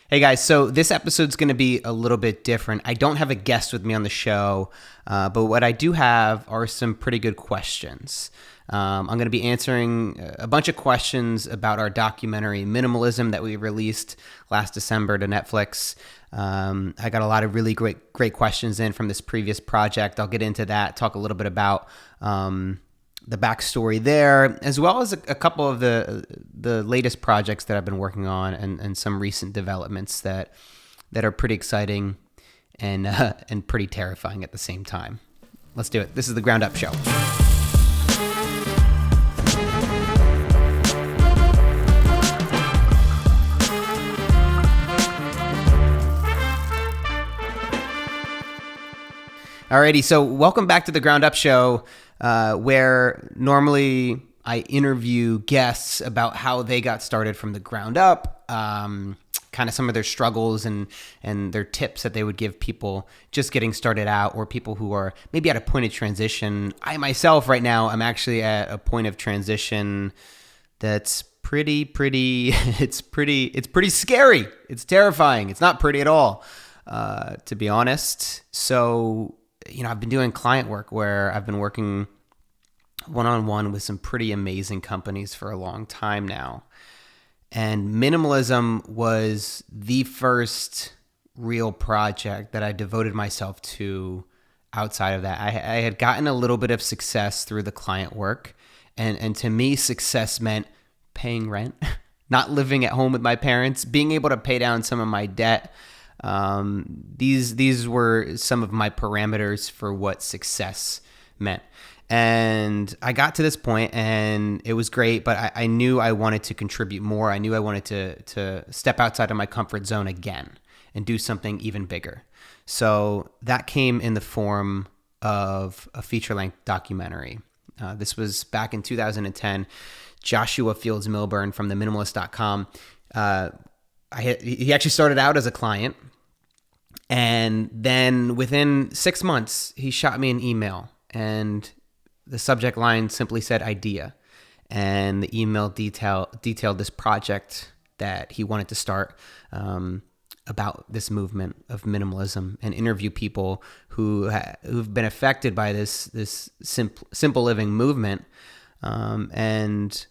Hey guys, so this episode's going to be a little bit different. I don't have a guest with me on the show, but what I do have are some pretty good questions. I'm going to be answering a bunch of questions about our documentary Minimalism that we released last December to Netflix. I got a lot of really great questions in from this previous project. I'll get into that, talk a little bit about the backstory there, as well as a couple of the latest projects that I've been working on and some recent developments that are pretty exciting and pretty terrifying at the same time. Let's do it. This is the Ground Up Show. Alrighty, so welcome back to the Ground Up Show, where normally I interview guests about how they got started from the ground up, kind of some of their struggles and their tips that they would give people just getting started out, or people who are maybe at a point of transition. I myself right now, I'm actually at a point of transition that's pretty it's pretty scary. It's terrifying. It's not pretty at all, to be honest. So, I've been doing client work where I've been working one-on-one with some pretty amazing companies for a long time now. And minimalism was the first real project that I devoted myself to outside of that. I had gotten a little bit of success through the client work. And to me, success meant paying rent, not living at home with my parents, being able to pay down some of my debt. These were some of my parameters for what success meant. And I got to this point and it was great, but I knew I wanted to contribute more. I knew I wanted to step outside of my comfort zone again and do something even bigger. So that came in the form of a feature-length documentary. This was back in 2010. Joshua Fields Milburn from theminimalist.com. He actually started out as a client, and then within 6 months, he shot me an email, and the subject line simply said idea, and the email detailed this project that he wanted to start about this movement of minimalism and interview people who've been affected by this simple living movement, and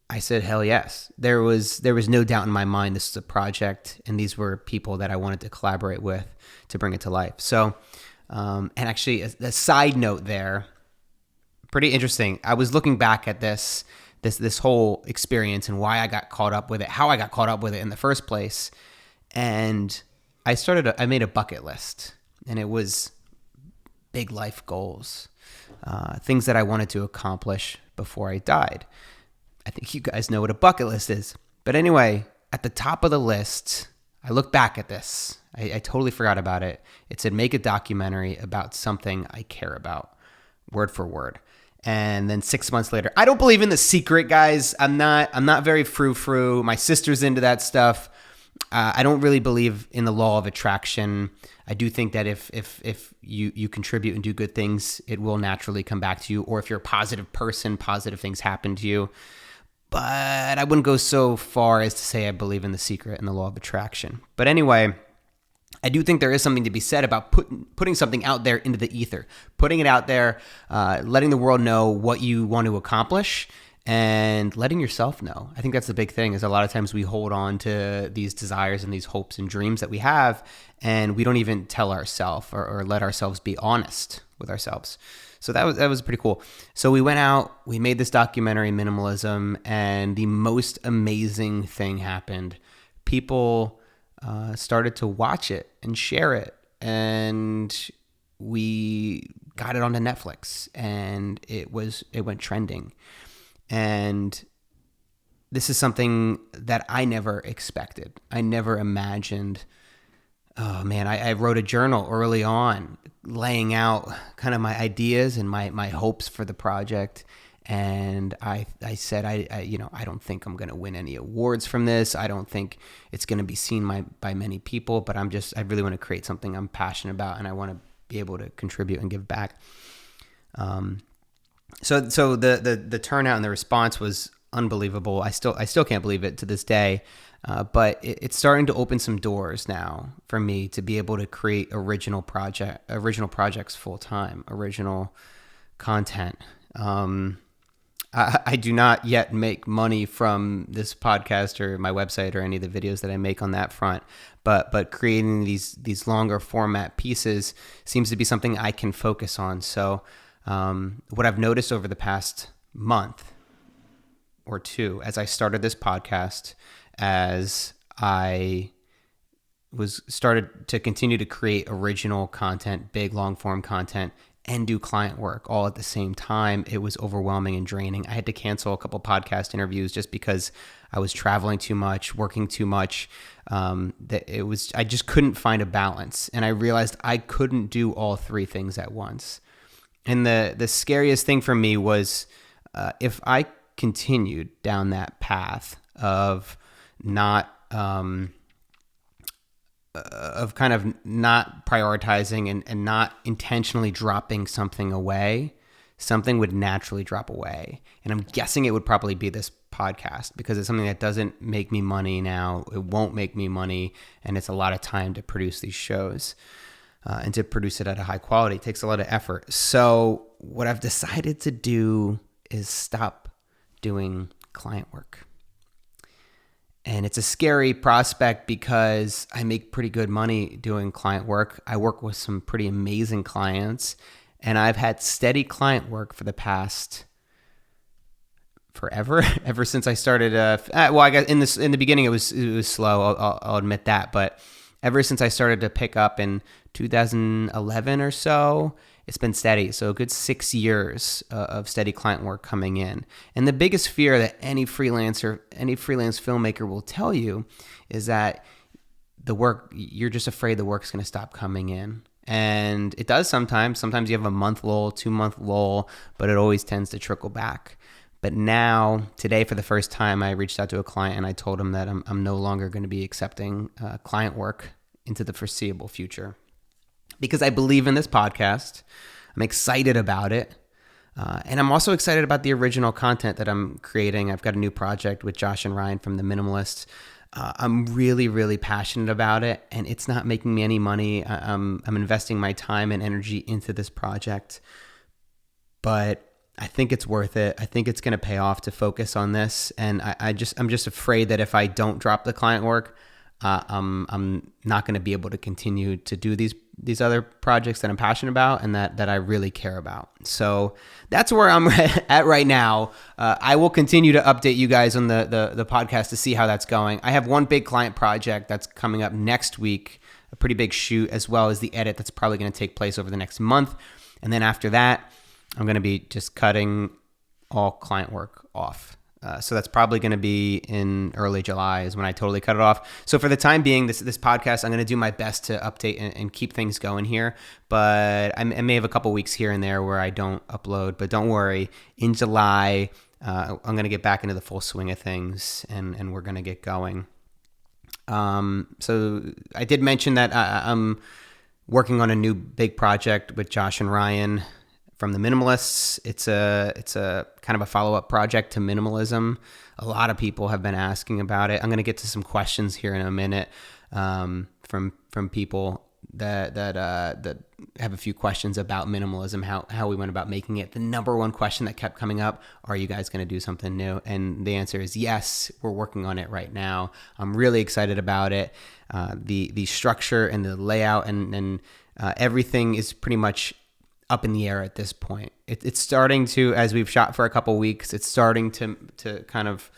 I said, hell yes. There was no doubt in my mind this is a project, and these were people that I wanted to collaborate with to bring it to life. So, and actually, a side note there, pretty interesting. I was looking back at this whole experience and why I got caught up with it, how I got caught up with it in the first place, and I made a bucket list, and it was big life goals, things that I wanted to accomplish before I died. I think you guys know what a bucket list is. But anyway, at the top of the list, I look back at this. I totally forgot about it. It said, make a documentary about something I care about, word for word. And then 6 months later, I don't believe in The Secret, guys. I'm not very frou-frou. My sister's into that stuff. I don't really believe in the law of attraction. I do think that if you contribute and do good things, it will naturally come back to you. Or if you're a positive person, positive things happen to you. But I wouldn't go so far as to say I believe in The Secret and the law of attraction. But anyway, I do think there is something to be said about putting something out there into the ether, putting it out there, letting the world know what you want to accomplish, and letting yourself know. I think that's the big thing, is a lot of times we hold on to these desires and these hopes and dreams that we have, and we don't even tell ourselves or let ourselves be honest with ourselves. So that was pretty cool. So we went out, we made this documentary, Minimalism, and the most amazing thing happened. People started to watch it and share it, and we got it onto Netflix, and it went trending. And this is something that I never expected. I never imagined. Oh man, I wrote a journal early on laying out kind of my ideas and my hopes for the project. And I said, I don't think I'm going to win any awards from this. I don't think it's going to be seen by many people, but I really want to create something I'm passionate about, and I want to be able to contribute and give back. So the turnout and the response was unbelievable. I still can't believe it to this day. But it's starting to open some doors now for me to be able to create original projects full time, original content. I do not yet make money from this podcast or my website or any of the videos that I make on that front, but creating these longer format pieces seems to be something I can focus on. So what I've noticed over the past month or two, as I started this podcast, as I started to continue to create original content, big long form content, and do client work all at the same time, it was overwhelming and draining. I had to cancel a couple podcast interviews just because I was traveling too much, working too much. I just couldn't find a balance. And I realized I couldn't do all three things at once. And the scariest thing for me was if I continued down that path of not of kind of not prioritizing and not intentionally dropping something away, something would naturally drop away. And I'm guessing it would probably be this podcast, because it's something that doesn't make me money now. It won't make me money. And it's a lot of time to produce these shows and to produce it at a high quality. It takes a lot of effort. So what I've decided to do is stop doing client work. And it's a scary prospect because I make pretty good money doing client work. I work with some pretty amazing clients, and I've had steady client work for the past forever, ever since I started. I guess in the beginning it was slow. I'll admit that, but ever since I started to pick up in 2011 or so, it's been steady. So a good 6 years of steady client work coming in. And the biggest fear that any freelance filmmaker will tell you is that you're just afraid the work's going to stop coming in. And it does sometimes. Sometimes you have a month lull, 2 month lull, but it always tends to trickle back. But now, today, for the first time, I reached out to a client and I told him that I'm no longer going to be accepting client work into the foreseeable future, because I believe in this podcast. I'm excited about it. And I'm also excited about the original content that I'm creating. I've got a new project with Josh and Ryan from The Minimalists. I'm really, really passionate about it, and it's not making me any money. I'm investing my time and energy into this project, but I think it's worth it. I think it's going to pay off to focus on this. And I'm just afraid that if I don't drop the client work, I'm not going to be able to continue to do these other projects that I'm passionate about and that I really care about. So that's where I'm at right now. I will continue to update you guys on the podcast to see how that's going. I have one big client project that's coming up next week, a pretty big shoot, as well as the edit that's probably going to take place over the next month. And then after that, I'm going to be just cutting all client work off. So that's probably going to be in early July is when I totally cut it off. So for the time being, this podcast, I'm going to do my best to update and keep things going here. But I may have a couple weeks here and there where I don't upload. But don't worry, in July, I'm going to get back into the full swing of things, and we're going to get going. So I did mention that I'm working on a new big project with Josh and Ryan from The Minimalists. It's a kind of a follow-up project to Minimalism. A lot of people have been asking about it. I'm going to get to some questions here in a minute from people that have a few questions about minimalism, how we went about making it. The number one question that kept coming up: are you guys going to do something new? And the answer is yes. We're working on it right now. I'm really excited about it. The structure and the layout and everything is pretty much up in the air at this point. It's starting to, as we've shot for a couple weeks, it's starting to kind of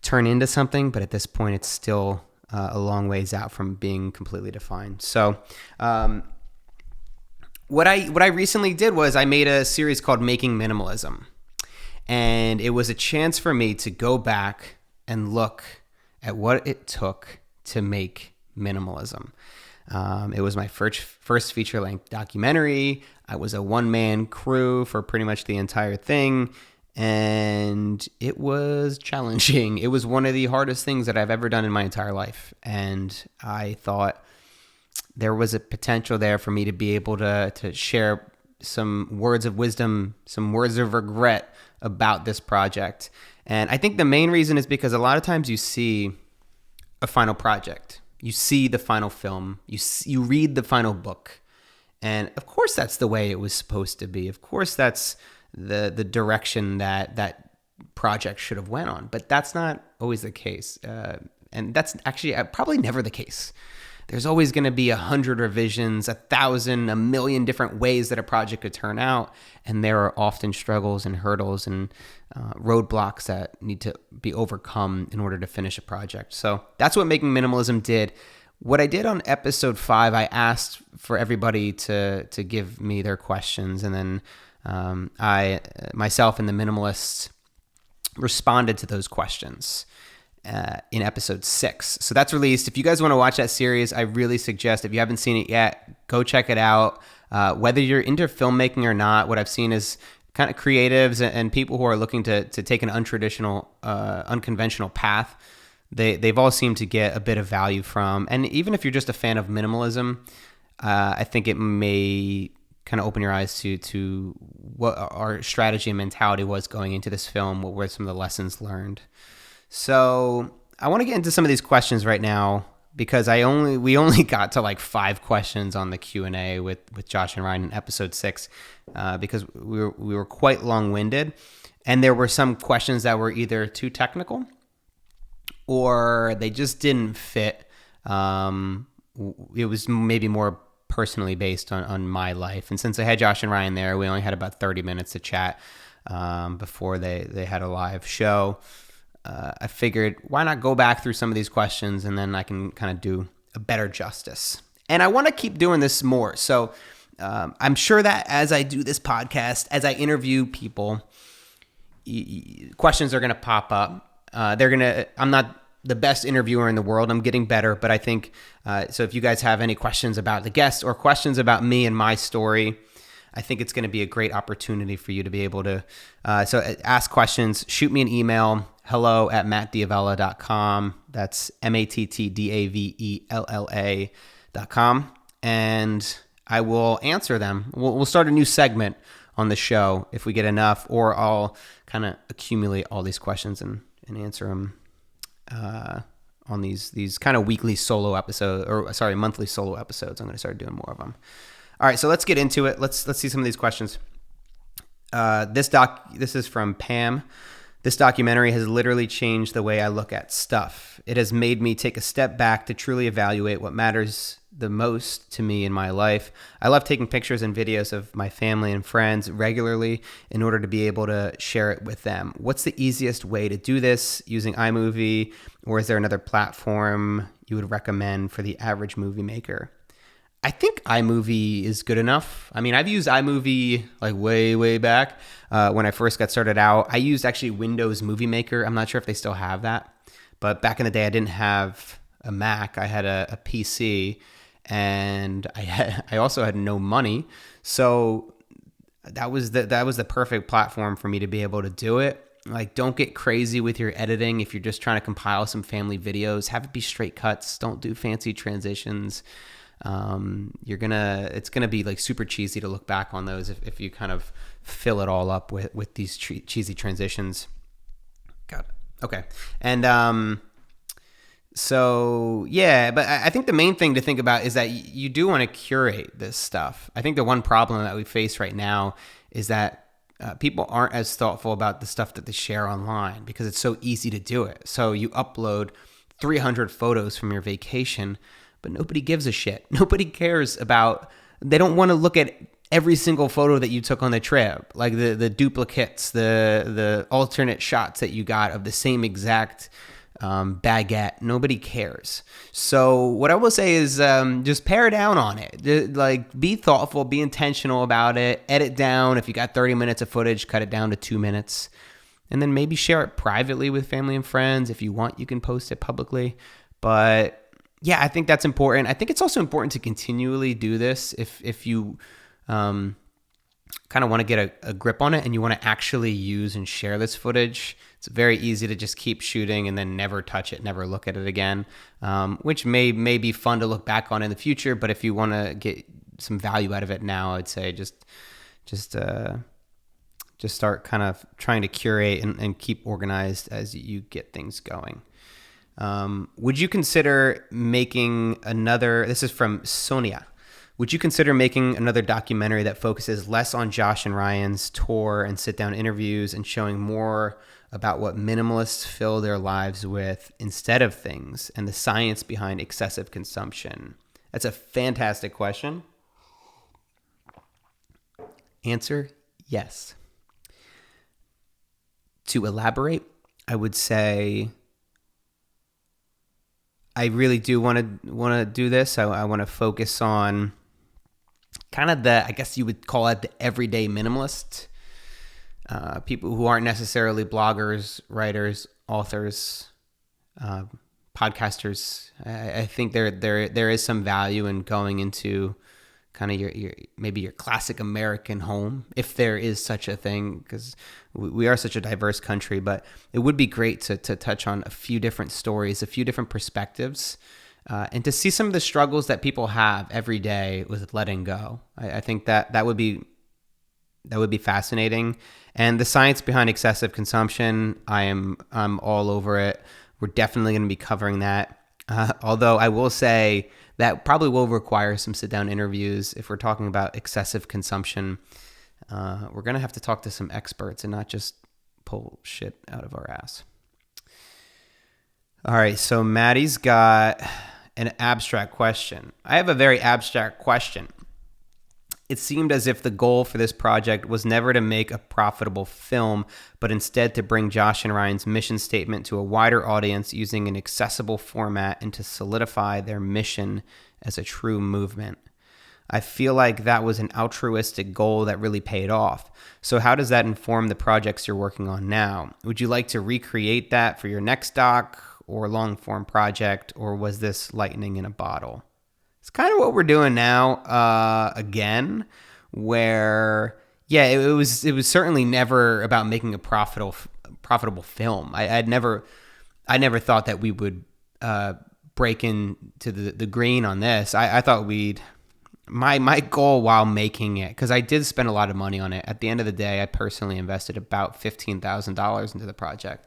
turn into something, but at this point it's still a long ways out from being completely defined. So what I recently did was I made a series called Making Minimalism, and it was a chance for me to go back and look at what it took to make minimalism. It was my first feature-length documentary. I was a one-man crew for pretty much the entire thing, and it was challenging. It was one of the hardest things that I've ever done in my entire life, and I thought there was a potential there for me to be able to share some words of wisdom, some words of regret about this project. And I think the main reason is because a lot of times you see a final project, you see the final film, you read the final book, and of course that's the way it was supposed to be. Of course that's the direction that project should have went on, but that's not always the case, and that's actually probably never the case. There's always going to be 100 revisions, 1,000, 1,000,000 different ways that a project could turn out, and there are often struggles and hurdles and roadblocks that need to be overcome in order to finish a project. So that's what Making Minimalism did. What I did on episode 5, I asked for everybody to give me their questions, and then I myself and the minimalists responded to those questions in episode 6. So that's released. If you guys want to watch that series, I really suggest, if you haven't seen it yet, go check it out. Whether you're into filmmaking or not, what I've seen is kind of creatives and people who are looking to take an unconventional path. They've all seemed to get a bit of value from. And even if you're just a fan of minimalism, I think it may kind of open your eyes to what our strategy and mentality was going into this film, what were some of the lessons learned. So I want to get into some of these questions right now because we only got to like 5 questions on the Q&A with Josh and Ryan in episode 6 because we were quite long-winded, and there were some questions that were either too technical or they just didn't fit. It was maybe more personally based on my life, and since I had Josh and Ryan there, we only had about 30 minutes to chat before they had a live show. I figured, why not go back through some of these questions and then I can kind of do a better justice. And I want to keep doing this more. So I'm sure that as I do this podcast, as I interview people, questions are going to pop up. I'm not the best interviewer in the world. I'm getting better, but I think, so if you guys have any questions about the guest or questions about me and my story, I think it's going to be a great opportunity for you to be able to so ask questions. Shoot me an email, hello@mattdiavella.com. That's MattDavella.com. And I will answer them. We'll start a new segment on the show if we get enough, or I'll kind of accumulate all these questions and answer them on these kind of weekly solo episodes, monthly solo episodes. I'm going to start doing more of them. All right, so let's get into it. Let's see some of these questions. This is from Pam. This documentary has literally changed the way I look at stuff. It has made me take a step back to truly evaluate what matters the most to me in my life. I love taking pictures and videos of my family and friends regularly in order to be able to share it with them. What's the easiest way to do this? Using iMovie, or is there another platform you would recommend for the average movie maker? I think iMovie is good enough. I mean, I've used iMovie like way back when I first got started out. I used actually Windows Movie Maker. I'm not sure if they still have that, but back in the day, I didn't have a Mac. I had a PC, and I also had no money. So that was the perfect platform for me to be able to do it. Like, don't get crazy with your editing. If you're just trying to compile some family videos, have it be straight cuts. Don't do fancy transitions. It's gonna be like super cheesy to look back on those if you kind of fill it all up with these cheesy transitions. Got it. Okay. And so yeah, but I think the main thing to think about is that you do want to curate this stuff. I think the one problem that we face right now is that people aren't as thoughtful about the stuff that they share online because it's so easy to do it. So you upload 300 photos from your vacation, but nobody gives a shit. Nobody cares about, they don't want to look at every single photo that you took on the trip, like the duplicates, the alternate shots that you got of the same exact baguette. Nobody cares. So what I will say is just pare down on it. Like, be thoughtful, be intentional about it, edit down. If you got 30 minutes of footage, cut it down to 2 minutes, and then maybe share it privately with family and friends. If you want, you can post it publicly. But yeah, I think that's important. I think it's also important to continually do this if you kind of want to get a grip on it and you want to actually use and share this footage. It's very easy to just keep shooting and then never touch it, never look at it again, which may be fun to look back on in the future. But if you want to get some value out of it now, I'd say just just start kind of trying to curate and keep organized as you get things going. Would you consider making another, this is from Sonia, would you consider making another documentary that focuses less on Josh and Ryan's tour and sit-down interviews and showing more about what minimalists fill their lives with instead of things and the science behind excessive consumption? That's a fantastic question. Answer, yes. To elaborate, I would say I really do want to do this. I want to focus on kind of I guess you would call it the everyday minimalist. People who aren't necessarily bloggers, writers, authors, podcasters. I think there is some value in going into kind of your maybe your classic American home, if there is such a thing, because we are such a diverse country. But it would be great to touch on a few different stories, a few different perspectives, and to see some of the struggles that people have every day with letting go. I think that would be fascinating. And the science behind excessive consumption, I'm all over it. We're definitely going to be covering that. Although I will say that probably will require some sit-down interviews. If we're talking about excessive consumption, we're going to have to talk to some experts and not just pull shit out of our ass. All right, so Maddie's got an abstract question. I have a very abstract question. It seemed as if the goal for this project was never to make a profitable film, but instead to bring Josh and Ryan's mission statement to a wider audience using an accessible format and to solidify their mission as a true movement. I feel like that was an altruistic goal that really paid off. So how does that inform the projects you're working on now? Would you like to recreate that for your next doc or long-form project, or was this lightning in a bottle? It's kind of what we're doing now, again, where, yeah, it was certainly never about making a profitable film. I never thought that we would break into the green on this. I thought my goal while making it, because I did spend a lot of money on it. At the end of the day, I personally invested about $15,000 into the project,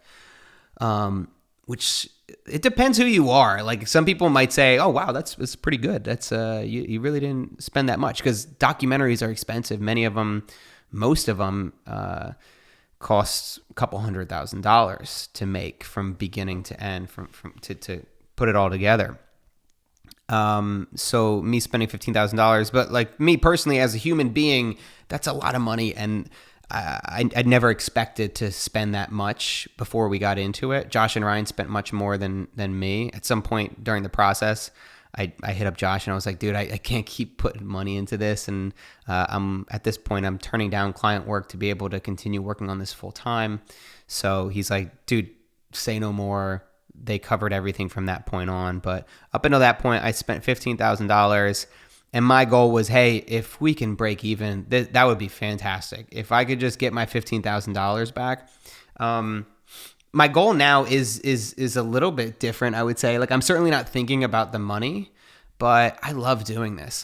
which it depends who you are. Like, some people might say, "Oh, wow, that's pretty good. That's you really didn't spend that much," because documentaries are expensive. Most of them cost a couple $100,000 to make from beginning to end, to put it all together. So me spending $15,000, but like me personally as a human being, that's a lot of money, and I'd never expected to spend that much before we got into it. Josh and Ryan spent much more than me. At some point during the process, I hit up Josh and I was like, dude, I can't keep putting money into this. And at this point, I'm turning down client work to be able to continue working on this full time. So he's like, dude, say no more. They covered everything from that point on. But up until that point, I spent $15,000. And my goal was, hey, if we can break even, that would be fantastic. If I could just get my $15,000 back. My goal now is a little bit different, I would say. Like, I'm certainly not thinking about the money, but I love doing this.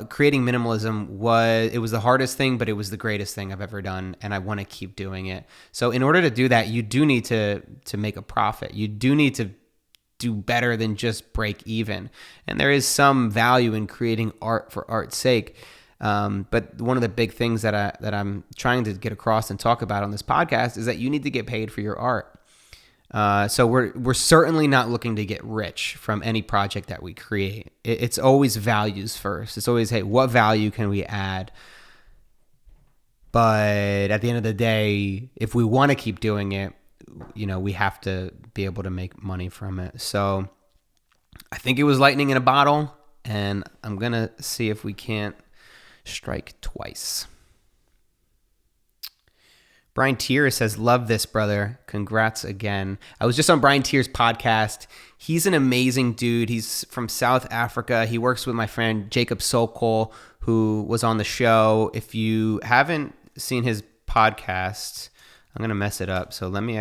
Creating minimalism was the hardest thing, but it was the greatest thing I've ever done, and I want to keep doing it. So in order to do that, you do need to make a profit. You do need to do better than just break even. And there is some value in creating art for art's sake. But one of the big things that I'm trying to get across and talk about on this podcast is that you need to get paid for your art. So we're certainly not looking to get rich from any project that we create. It's always values first. It's always, hey, what value can we add? But at the end of the day, if we want to keep doing it, we have to be able to make money from it. So I think it was lightning in a bottle, and I'm going to see if we can't strike twice. Brian Tier says, love this, brother. Congrats again. I was just on Brian Tier's podcast. He's an amazing dude. He's from South Africa. He works with my friend Jacob Sokol, who was on the show. If you haven't seen his podcast, I'm going to mess it up. So let me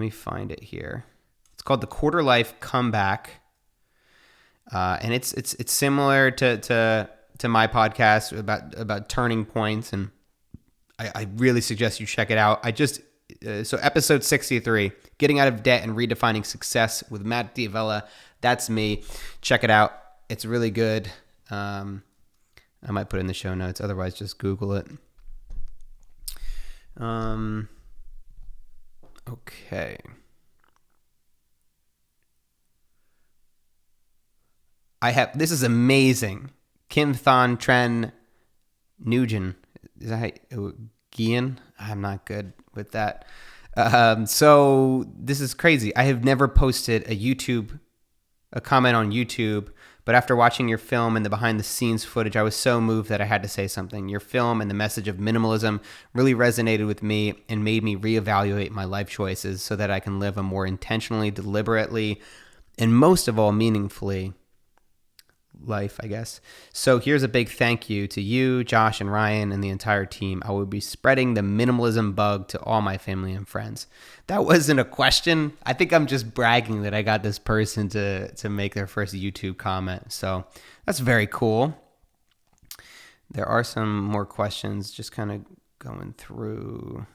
find it here. It's called The Quarter Life Comeback. And it's similar to my podcast about turning points, and I really suggest you check it out. So episode 63, Getting Out of Debt and Redefining Success with Matt D'Avella. That's me. Check it out. It's really good. I might put it in the show notes. Otherwise, just Google it. Okay. This is amazing. Kim Thon Tren Nugent. Is that Gian? I'm not good with that. So this is crazy. I have never posted a comment on YouTube, but after watching your film and the behind the scenes footage, I was so moved that I had to say something. Your film and the message of minimalism really resonated with me and made me reevaluate my life choices so that I can live a more intentionally, deliberately, and most of all, meaningfully life, I guess. So here's a big thank you to you, Josh, and Ryan, and the entire team. I will be spreading the minimalism bug to all my family and friends. That wasn't a question. I think I'm just bragging that I got this person to make their first YouTube comment. So that's very cool. There are some more questions, just kind of going through.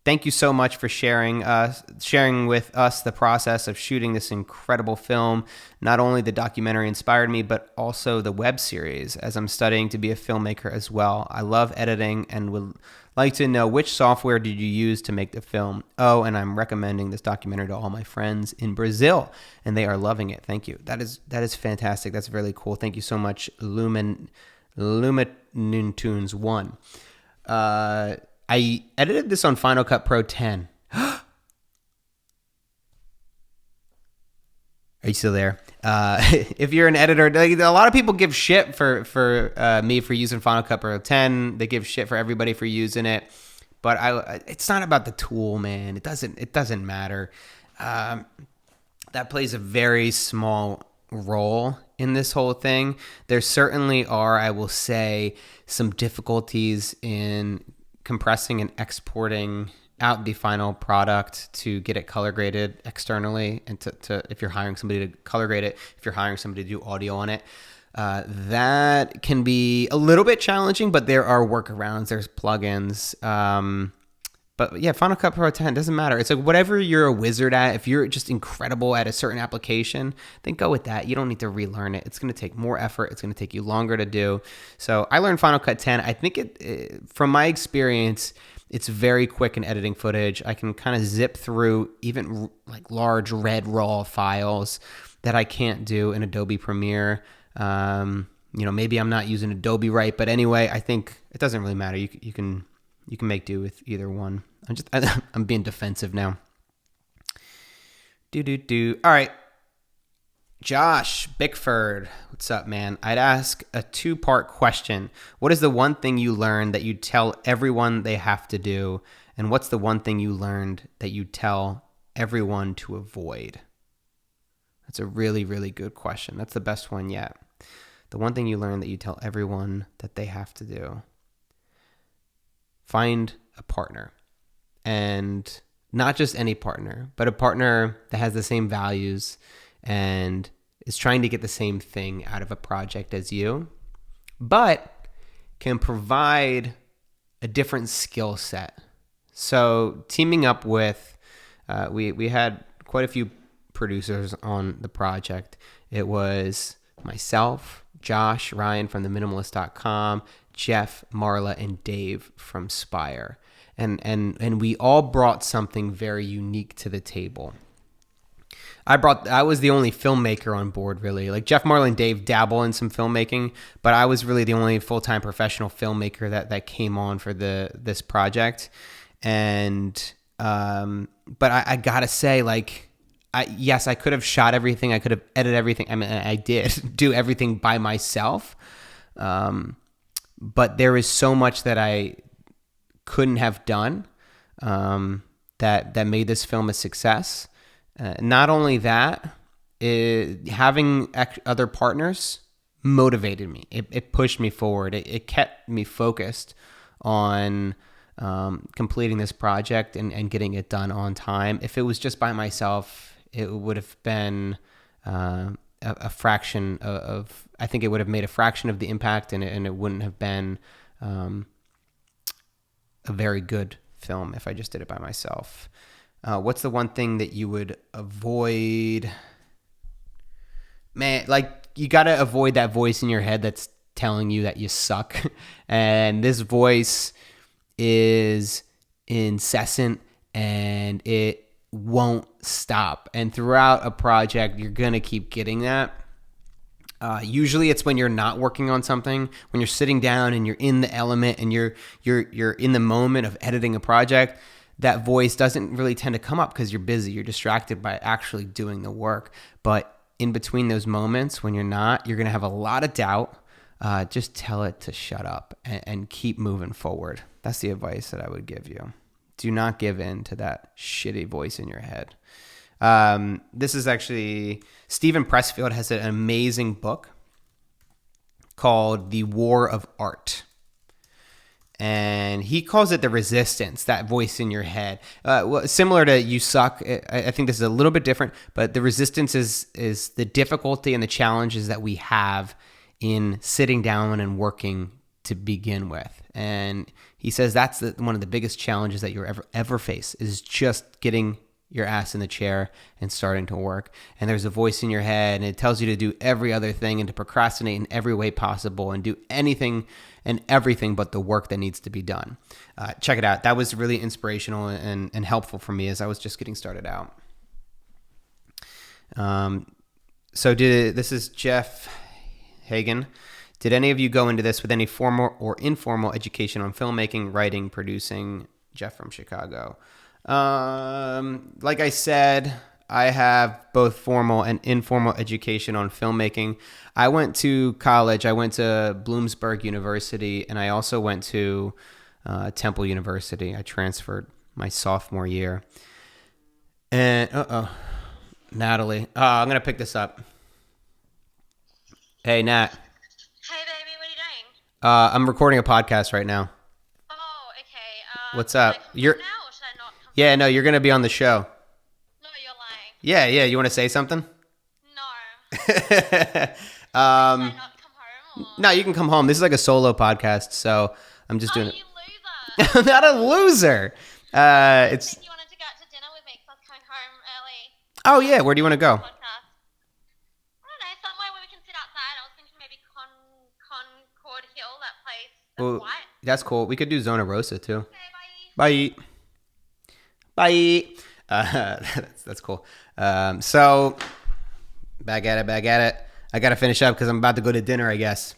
Thank you so much for sharing with us the process of shooting this incredible film. Not only the documentary inspired me, but also the web series, as I'm studying to be a filmmaker as well. I love editing and would like to know, which software did you use to make the film? Oh, and I'm recommending this documentary to all my friends in Brazil, and they are loving it. Thank you. That is fantastic. That's really cool. Thank you so much, Lumintunes1. I edited this on Final Cut Pro 10. Are you still there? If you're an editor, a lot of people give shit for me for using Final Cut Pro 10. They give shit for everybody for using it, but it's not about the tool, man. It doesn't matter. That plays a very small role in this whole thing. There certainly are, I will say, some difficulties in compressing and exporting out the final product to get it color graded externally, and to if you're hiring somebody to color grade it, if you're hiring somebody to do audio on it, that can be a little bit challenging, but there are workarounds, there's plugins. But yeah, Final Cut Pro 10 doesn't matter. It's like whatever you're a wizard at. If you're just incredible at a certain application, then go with that. You don't need to relearn it. It's going to take more effort. It's going to take you longer to do. So I learned Final Cut 10. I think from my experience, it's very quick in editing footage. I can kind of zip through even like large red raw files that I can't do in Adobe Premiere. Maybe I'm not using Adobe right, but anyway, I think it doesn't really matter. You can make do with either one. I'm being defensive now. All right. Josh Bickford, what's up, man? I'd ask a 2-part question. What is the one thing you learned that you tell everyone they have to do? And what's the one thing you learned that you tell everyone to avoid? That's a really, really good question. That's the best one yet. The one thing you learned that you tell everyone that they have to do. Find a partner, and not just any partner, but a partner that has the same values and is trying to get the same thing out of a project as you, but can provide a different skill set. So teaming up with, we had quite a few producers on the project. It was myself, Josh, Ryan from theminimalist.com, Jeff, Marla, and Dave from Spire. And we all brought something very unique to the table. I was the only filmmaker on board, really. Like Jeff, Marla, and Dave dabble in some filmmaking, but I was really the only full-time professional filmmaker that came on for this project. And but I gotta say, like, yes, I could have shot everything, I could have edited everything. I mean, I did do everything by myself. But there is so much that I couldn't have done that made this film a success. Not only that, having other partners motivated me. It pushed me forward. It kept me focused on completing this project and getting it done on time. If it was just by myself, it would have been a fraction of I think it would have made a fraction of the impact, and it wouldn't have been a very good film if I just did it by myself. What's the one thing that you would avoid? Man, like, you got to avoid that voice in your head that's telling you that you suck. And this voice is incessant and it won't stop. And throughout a project, you're going to keep getting that. Usually it's when you're not working on something, when you're sitting down and you're in the element and you're in the moment of editing a project, that voice doesn't really tend to come up because you're busy. You're distracted by actually doing the work. But in between those moments when you're not, you're going to have a lot of doubt. Just tell it to shut up and keep moving forward. That's the advice that I would give you. Do not give in to that shitty voice in your head. This is actually, Stephen Pressfield has an amazing book called The War of Art. And he calls it the resistance, that voice in your head. Similar to you suck, I think this is a little bit different, but the resistance is the difficulty and the challenges that we have in sitting down and working to begin with. And he says that's one of the biggest challenges that you'll ever face, is just getting your ass in the chair and starting to work. And there's a voice in your head and it tells you to do every other thing and to procrastinate in every way possible and do anything and everything but the work that needs to be done. Check it out. That was really inspirational and helpful for me as I was just getting started out. This is Jeff Hagen. Did any of you go into this with any formal or informal education on filmmaking, writing, producing? Jeff from Chicago. Like I said, I have both formal and informal education on filmmaking. I went to college. I went to Bloomsburg University, and I also went to Temple University. I transferred my sophomore year. And, Natalie. I'm going to pick this up. Hey, Nat. Hey, baby, what are you doing? I'm recording a podcast right now. Oh, okay. What's up? You're now, or should I not come? Yeah, no, you're going to be on the show. No, you're lying. Yeah. You want to say something? No. Should I not come home? Or? No, you can come home. This is like a solo podcast, so I'm just doing it. You loser. I'm not a loser. It's. You wanted to go out to dinner with me because I was coming home early. Oh yeah, where do you want to go? Podcast. I don't know, somewhere where we can sit outside. I was thinking maybe Concord Hill, that place. That's white. That's cool. We could do Zona Rosa too. Okay, bye. Bye. That's cool. So back at it. I gotta finish up because I'm about to go to dinner, I guess.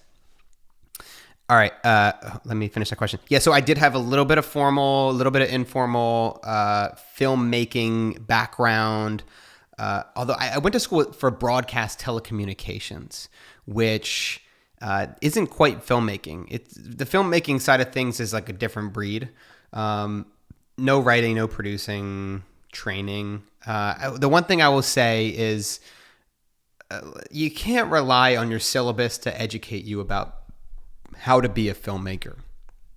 All right. Let me finish that question. Yeah. So I did have a little bit of formal, a little bit of informal filmmaking background. Although I went to school for broadcast telecommunications, which isn't quite filmmaking. The filmmaking side of things is like a different breed. No writing, no producing, training. The one thing I will say is you can't rely on your syllabus to educate you about how to be a filmmaker.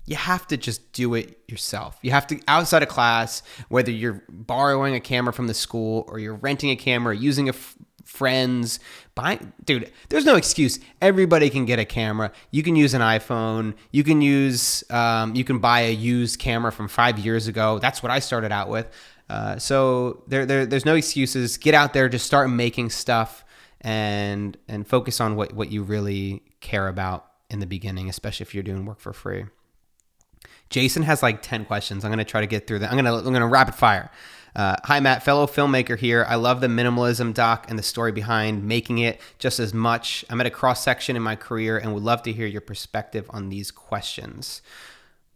You have to just do it yourself. You have to, outside of class, whether you're borrowing a camera from the school or you're renting a camera, using a friend's, dude, there's no excuse. Everybody can get a camera. You can use an iPhone. You can buy a used camera from 5 years ago. That's what I started out with. So there's no excuses. Get out there, just start making stuff and focus on what you really care about in the beginning, especially if you're doing work for free. Jason has like 10 questions. I'm going to try to get through that. I'm going to rapid fire. Hi, Matt, fellow filmmaker here. I love the Minimalism doc and the story behind making it just as much. I'm at a cross section in my career and would love to hear your perspective on these questions.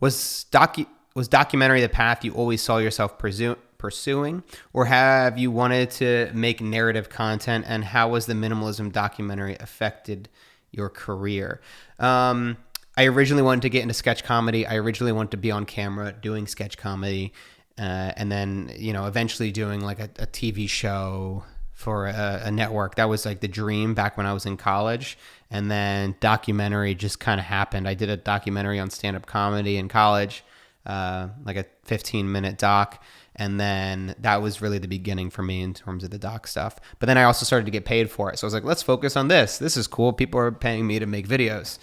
Was documentary the path you always saw yourself pursuing, or have you wanted to make narrative content, and how was the Minimalism documentary affected your career? I originally wanted to get into sketch comedy. I originally wanted to be on camera doing sketch comedy, and then, eventually doing like a TV show for a network. That was like the dream back when I was in college. And then documentary just kind of happened. I did a documentary on stand-up comedy in college, like a 15-minute doc. And then that was really the beginning for me in terms of the doc stuff. But then I also started to get paid for it. So I was like, let's focus on this. This is cool. People are paying me to make videos.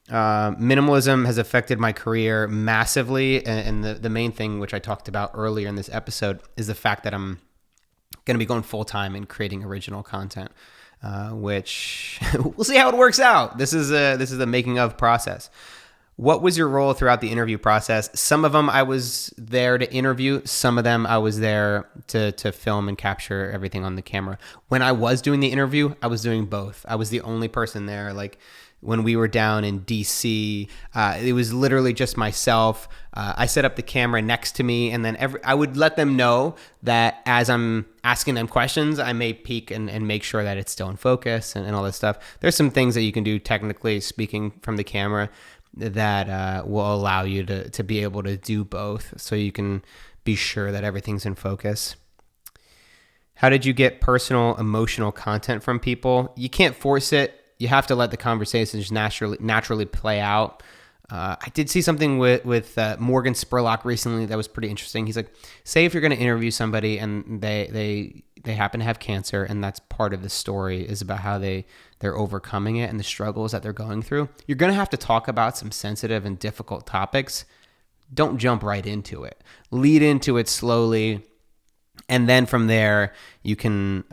Minimalism has affected my career massively. And the main thing, which I talked about earlier in this episode, is the fact that I'm going to be going full-time and creating original content, which we'll see how it works out. This is the making of process. What was your role throughout the interview process? Some of them I was there to interview. Some of them I was there to film and capture everything on the camera. When I was doing the interview, I was doing both. I was the only person there. Like when we were down in DC, it was literally just myself. I set up the camera next to me, and then I would let them know that as I'm asking them questions, I may peek and make sure that it's still in focus and all this stuff. There's some things that you can do technically speaking from the camera that will allow you to be able to do both, so you can be sure that everything's in focus. How did you get personal, emotional content from people? You can't force it. You have to let the conversations naturally play out. I did see something with Morgan Spurlock recently that was pretty interesting. He's like, say if you're going to interview somebody and they happen to have cancer, and that's part of the story, is about how they're overcoming it and the struggles that they're going through. You're going to have to talk about some sensitive and difficult topics. Don't jump right into it. Lead into it slowly, and then from there you can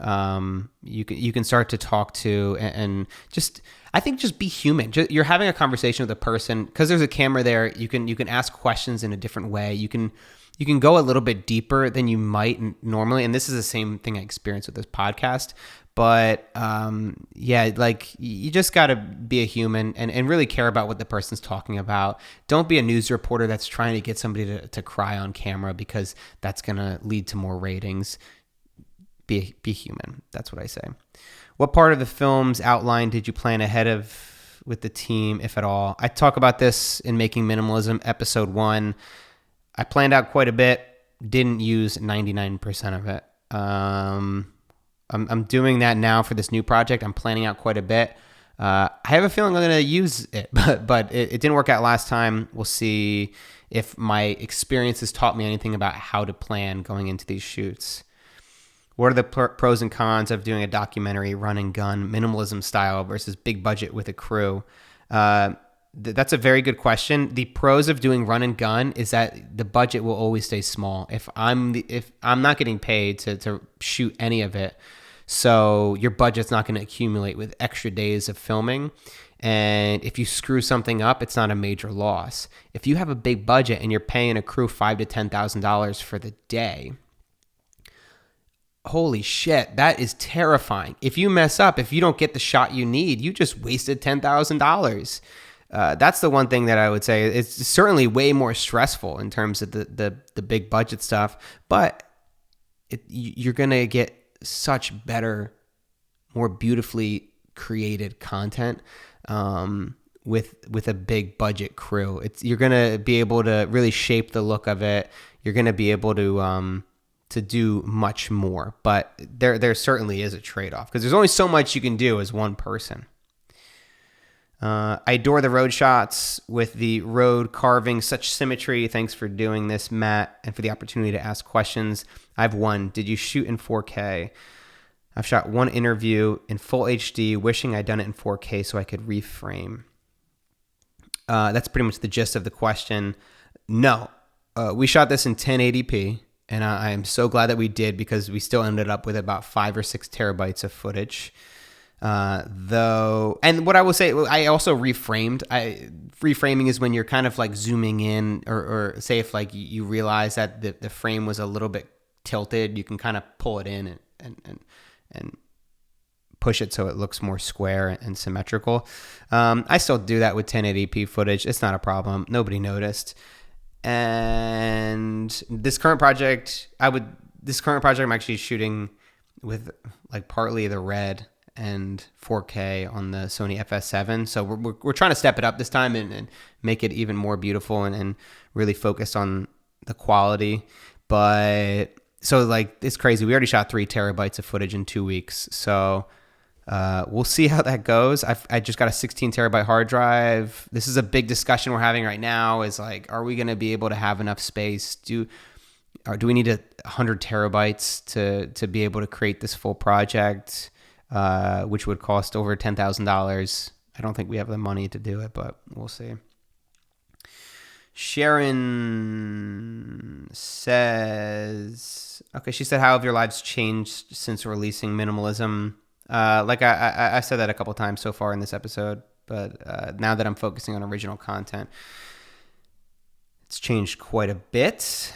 start to talk to and just, I think, just be human. You're having a conversation with a person because there's a camera there. You can ask questions in a different way. You can go a little bit deeper than you might normally. And this is the same thing I experienced with this podcast. But like you just got to be a human and really care about what the person's talking about. Don't be a news reporter that's trying to get somebody to cry on camera, because that's going to lead to more ratings. Be human. That's what I say. What part of the film's outline did you plan ahead of with the team, if at all? I talk about this in Making Minimalism, episode 1. I planned out quite a bit, didn't use 99% of it. I'm doing that now for this new project. I'm planning out quite a bit. I have a feeling I'm going to use it, but it didn't work out last time. We'll see if my experience has taught me anything about how to plan going into these shoots. What are the pros and cons of doing a documentary run and gun minimalism style versus big budget with a crew? That's a very good question. The pros of doing run and gun is that the budget will always stay small. If I'm not getting paid to shoot any of it, so your budget's not going to accumulate with extra days of filming. And if you screw something up, it's not a major loss. If you have a big budget and you're paying a crew $5,000 to $10,000 for the day, holy shit, that is terrifying. If you mess up, if you don't get the shot you need, you just wasted $10,000. That's the one thing that I would say. It's certainly way more stressful in terms of the big budget stuff, but you're going to get such better, more beautifully created content with a big budget crew. You're going to be able to really shape the look of it. You're going to be able to do much more, but there certainly is a trade-off because there's only so much you can do as one person. I adore the road shots with the road carving, such symmetry. Thanks for doing this, Matt, and for the opportunity to ask questions. I've one. Did you shoot in 4K? I've shot one interview in full HD, wishing I'd done it in 4K so I could reframe. That's pretty much the gist of the question. No, we shot this in 1080p, and I am so glad that we did because we still ended up with about 5 or 6 terabytes of footage. Though, and what I will say, I also reframed. Reframing is when you're kind of like zooming in, or say if like you realize that the frame was a little bit tilted, you can kind of pull it in and push it so it looks more square and symmetrical. I still do that with 1080p footage. It's not a problem. Nobody noticed. And this current project, I'm actually shooting with like partly the red and 4K on the Sony FS7. So we're trying to step it up this time and make it even more beautiful and really focus on the quality. But so like it's crazy. We already shot 3 terabytes of footage in 2 weeks. So we'll see how that goes. I just got a 16 terabyte hard drive. This is a big discussion we're having right now is like, are we going to be able to have enough space? or do we need 100 terabytes to be able to create this full project, which would cost over $10,000? I don't think we have the money to do it, but we'll see. Sharon says, okay, she said, how have your lives changed since releasing Minimalism? Like I said that a couple times so far in this episode, but now that I'm focusing on original content, it's changed quite a bit.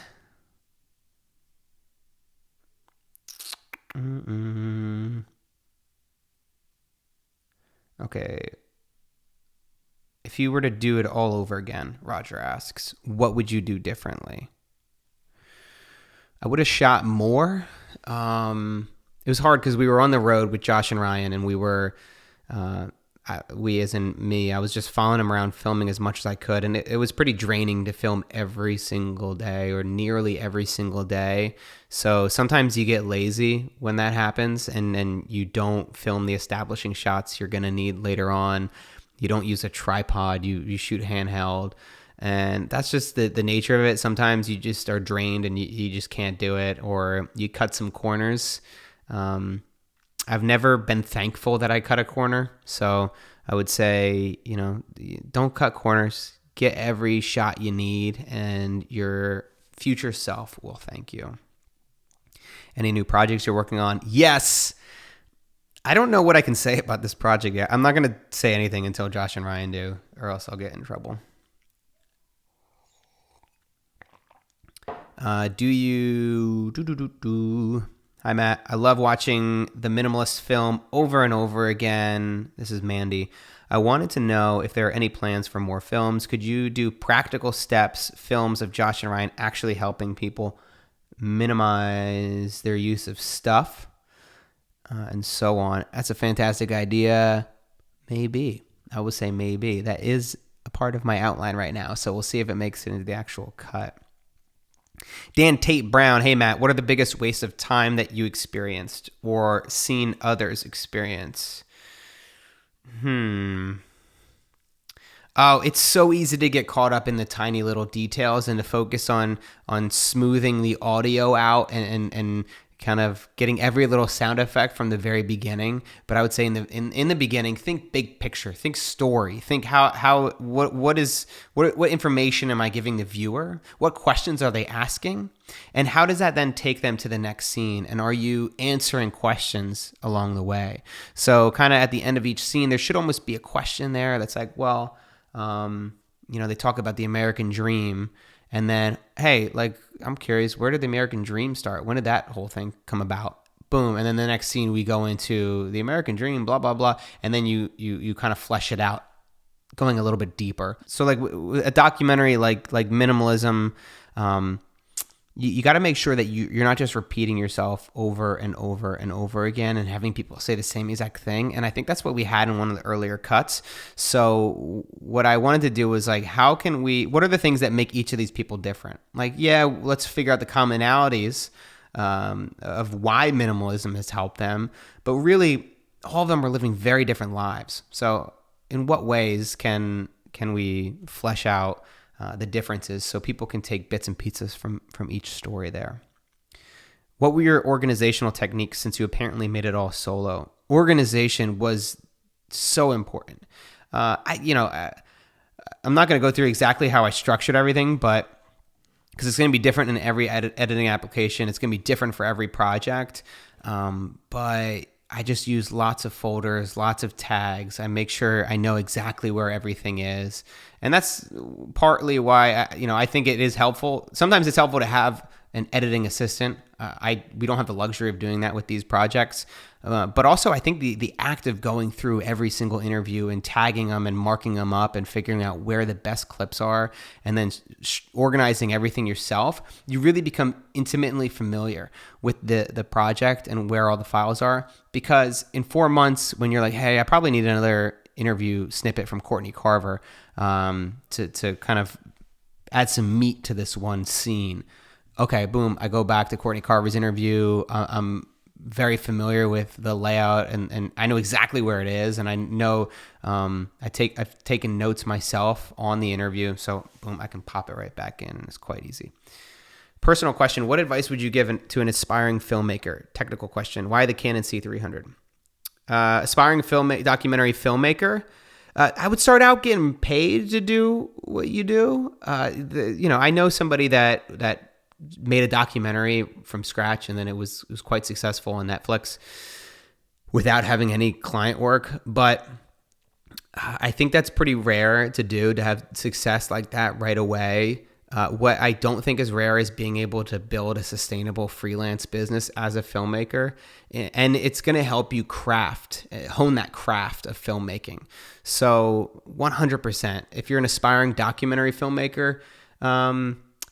Okay. If you were to do it all over again, Roger asks, what would you do differently? I would have shot more. It was hard because we were on the road with Josh and Ryan, and we as in me, I was just following them around filming as much as I could. And it was pretty draining to film every single day or nearly every single day. So sometimes you get lazy when that happens and you don't film the establishing shots you're going to need later on. You don't use a tripod, you shoot handheld. And that's just the nature of it. Sometimes you just are drained and you just can't do it, or you cut some corners. I've never been thankful that I cut a corner. So I would say, don't cut corners. Get every shot you need, and your future self will thank you. Any new projects you're working on? Yes. I don't know what I can say about this project yet. I'm not going to say anything until Josh and Ryan do, or else I'll get in trouble. Hi, Matt. I love watching the Minimalist film over and over again. This is Mandy. I wanted to know if there are any plans for more films. Could you do practical steps, films of Josh and Ryan actually helping people minimize their use of stuff, and so on? That's a fantastic idea. Maybe. I would say maybe. That is a part of my outline right now, so we'll see if it makes it into the actual cut. Dan Tate Brown, hey Matt, what are the biggest wastes of time that you experienced or seen others experience? Oh, it's so easy to get caught up in the tiny little details and to focus on smoothing the audio out and kind of getting every little sound effect from the very beginning. But I would say in the beginning, think big picture, think story, think what information am I giving the viewer? What questions are they asking? And how does that then take them to the next scene? And are you answering questions along the way? So kind of at the end of each scene, there should almost be a question there that's like, well, they talk about the American dream. And then, hey, like, I'm curious, where did the American dream start? When did that whole thing come about? Boom. And then the next scene, we go into the American dream, blah, blah, blah. And then you kind of flesh it out, going a little bit deeper. So like a documentary like Minimalism, you got to make sure that you're not just repeating yourself over and over and over again and having people say the same exact thing. And I think that's what we had in one of the earlier cuts. So what I wanted to do was like, what are the things that make each of these people different? Like, yeah, let's figure out the commonalities of why minimalism has helped them. But really, all of them are living very different lives. So in what ways can we flesh out the differences so people can take bits and pieces from each story there? What were your organizational techniques since you apparently made it all solo? Organization was so important. I'm not going to go through exactly how I structured everything, but because it's going to be different in every editing application. It's going to be different for every project. But I just use lots of folders, lots of tags. I make sure I know exactly where everything is. And that's partly why, I think it is helpful. Sometimes it's helpful to have an editing assistant. We don't have the luxury of doing that with these projects. But also, I think the act of going through every single interview and tagging them and marking them up and figuring out where the best clips are and then organizing everything yourself, you really become intimately familiar with the project and where all the files are. Because in 4 months, when you're like, hey, I probably need another interview snippet from Courtney Carver to kind of add some meat to this one scene. Okay, boom, I go back to Courtney Carver's interview. I'm very familiar with the layout and I know exactly where it is. And I know I've taken notes myself on the interview. So boom, I can pop it right back in and it's quite easy. personal question: what advice would you give to an aspiring filmmaker? Technical question: why the Canon C300? Aspiring documentary filmmaker. I would start out getting paid to do what you do. I know somebody that made a documentary from scratch, and then it was quite successful on Netflix without having any client work. But I think that's pretty rare to do, to have success like that right away. What I don't think is rare is being able to build a sustainable freelance business as a filmmaker. And it's going to help you hone that craft of filmmaking. So 100%, if you're an aspiring documentary filmmaker,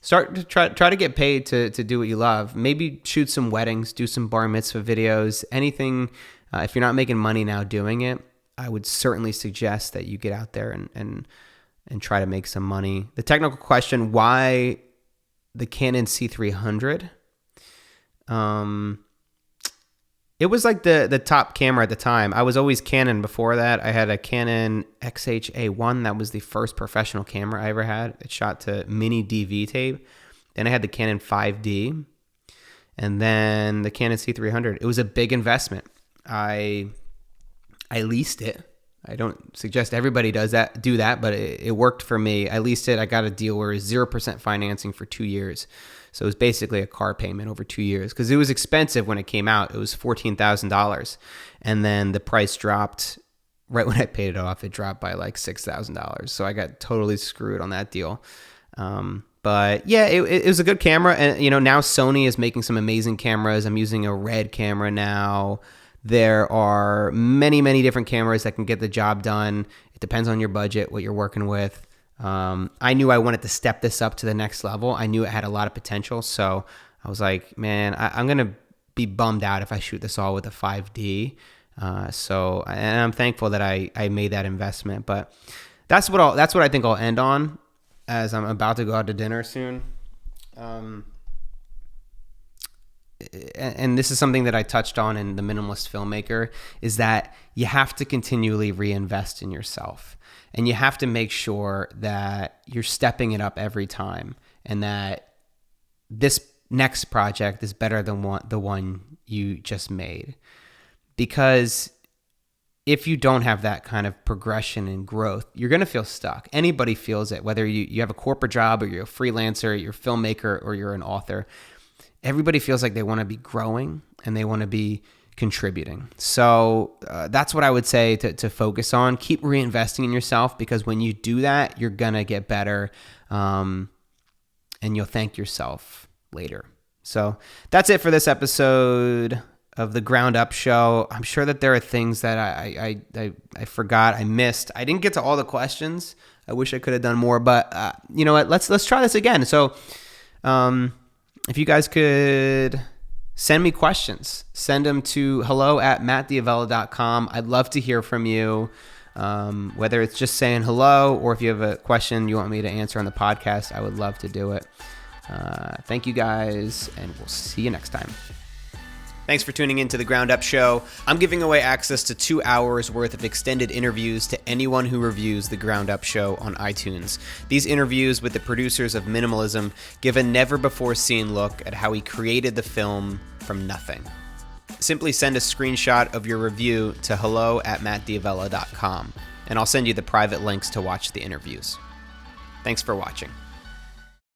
start to try to get paid to do what you love. Maybe shoot some weddings, do some bar mitzvah videos, anything. If you're not making money now doing it, I would certainly suggest that you get out there and try to make some money. The technical question: why the Canon C300? It was like the top camera at the time. I was always Canon before that. I had a Canon XH-A1. That was the first professional camera I ever had. It shot to mini DV tape. Then I had the Canon 5D, and then the Canon C300. It was a big investment. I leased it. I don't suggest everybody do that, but it worked for me. I leased it. I got a deal where it was 0% financing for 2 years. So it was basically a car payment over 2 years, because it was expensive when it came out. It was $14,000. And then the price dropped right when I paid it off. It dropped by like $6,000. So I got totally screwed on that deal. But yeah, it was a good camera. And now Sony is making some amazing cameras. I'm using a Red camera now. There are many, many different cameras that can get the job done. It depends on your budget, what you're working with. I knew I wanted to step this up to the next level. I knew it had a lot of potential. So I was like, man, I'm going to be bummed out if I shoot this all with a 5D. And I'm thankful that I made that investment. But that's what I think I'll end on, as I'm about to go out to dinner soon. And this is something that I touched on in The Minimalist Filmmaker, is that you have to continually reinvest in yourself, and you have to make sure that you're stepping it up every time, and that this next project is better than the one you just made. Because if you don't have that kind of progression and growth, you're going to feel stuck. Anybody feels it, whether you have a corporate job, or you're a freelancer, you're a filmmaker, or you're an author. Everybody feels like they want to be growing and they want to be contributing. So that's what I would say to focus on. Keep reinvesting in yourself, because when you do that, you're going to get better, and you'll thank yourself later. So that's it for this episode of the Ground Up Show. I'm sure that there are things that I forgot, I missed. I didn't get to all the questions. I wish I could have done more, but you know what? Let's try this again. So, if you guys could send me questions, send them to hello@mattdiavella.com. I'd love to hear from you, whether it's just saying hello, or if you have a question you want me to answer on the podcast, I would love to do it. Thank you guys, and we'll see you next time. Thanks for tuning in to The Ground Up Show. I'm giving away access to 2 hours worth of extended interviews to anyone who reviews The Ground Up Show on iTunes. These interviews with the producers of Minimalism give a never-before-seen look at how he created the film from nothing. Simply send a screenshot of your review to hello@mattdiavella.com, and I'll send you the private links to watch the interviews. Thanks for watching.